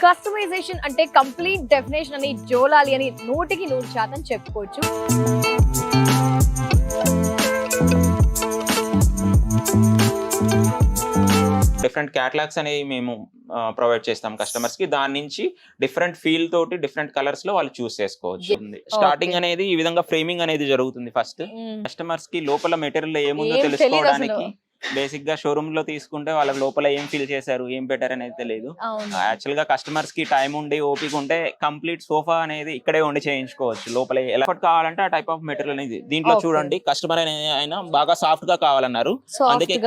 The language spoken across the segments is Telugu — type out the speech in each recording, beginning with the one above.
కస్టమైజేషన్ అంటే కంప్లీట్ డెఫినేషన్ అని జోలాలి అని 100% చెప్పుకోవచ్చు. డిఫరెంట్ క్యాటలాగ్స్ అనేవి మేము ప్రొవైడ్ చేస్తాం కస్టమర్స్ కి. దాని నుంచి డిఫరెంట్ ఫీల్ తోటి డిఫరెంట్ కలర్స్ లో వాళ్ళు చూస్ చేసుకోవచ్చు. స్టార్టింగ్ అనేది ఈ విధంగా ఫ్రేమింగ్ అనేది జరుగుతుంది. ఫస్ట్ కస్టమర్స్ కి లోపల మెటీరియల్ ఏముందో తెలుసుకోవడానికి బేసిక్ గా షోరూమ్ లో తీసుకుంటే వాళ్ళ లోపల ఏం ఫీల్ చేశారు, ఏం బెటర్ అనేది తెలియదు. యాక్చువల్ గా కస్టమర్స్ కి టైం ఉండి ఓపిక ఉంటే కంప్లీట్ సోఫా అనేది ఇక్కడే ఉండి చేయించుకోవచ్చు. లోపల ఎలా కావాలంటే ఆ టైప్ ఆఫ్ మెటీరియల్ అనేది దీంట్లో చూడండి. కస్టమర్ అయినా బాగా సాఫ్ట్ గా కావాలన్నారు, అందుకే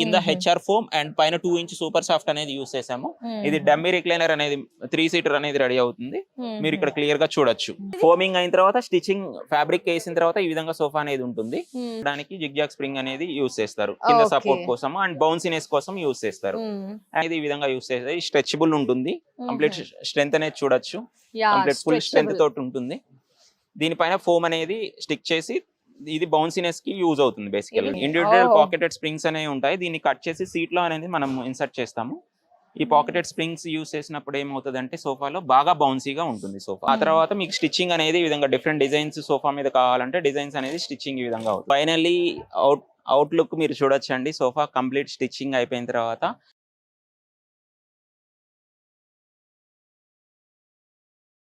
కింద హెచ్ఆర్ ఫోమ్ అండ్ పైన 2 ఇంచ్ సూపర్ సాఫ్ట్ అనేది యూస్ చేసాము. ఇది డమ్మీ రిక్లైనర్ అనేది 3 సీటర్ అనేది రెడీ అవుతుంది. మీరు ఇక్కడ క్లియర్ గా చూడొచ్చు. ఫోమింగ్ అయిన తర్వాత స్టిచింగ్ ఫ్యాబ్రిక్ వేసిన తర్వాత ఈ విధంగా సోఫా అనేది ఉంటుంది. దానికి జిగ్జాగ్ స్ప్రింగ్ అనేది యూస్ చేస్తారు కింద సపోర్ట్ కోసం అండ్ బౌన్సీనెస్ కోసం యూస్ చేస్తారు. ఇది ఈ విధంగా యూస్ చేస్తే స్ట్రెచబుల్ ఉంటుంది. కంప్లీట్ స్ట్రెంత్ అనేది చూడొచ్చు. కంప్లీట్ ఫుల్ స్ట్రెంత్ తోటి ఉంటుంది. దీనిపైన ఫోమ్ అనేది స్టిక్ చేసి ఇది బౌన్సీనెస్ కి యూజ్ అవుతుంది. బేసికల్ ఇండివిజువల్ పాకెటెడ్ స్ప్రింగ్స్ అనేవి ఉంటాయి. దీన్ని కట్ చేసి సీట్ లో అనేది మనం ఇన్సర్ట్ చేస్తాము. ఈ పాకెటెడ్ స్ప్రింగ్స్ యూస్ చేసినప్పుడు ఏమవుతుంది అంటే సోఫాలో బాగా బౌన్సీగా ఉంటుంది సోఫా. ఆ తర్వాత మీకు స్టిచ్చింగ్ అనేది ఈ విధంగా డిఫరెంట్ డిజైన్స్ సోఫా మీద కావాలంటే డిజైన్స్ అనేది స్టిచ్చింగ్ ఈ విధంగా అవుతుంది. ఫైనల్లీ అవుట్లుక్ మీరు చూడొచ్చండి. సోఫా కంప్లీట్ స్టిచ్చింగ్ అయిపోయిన తర్వాత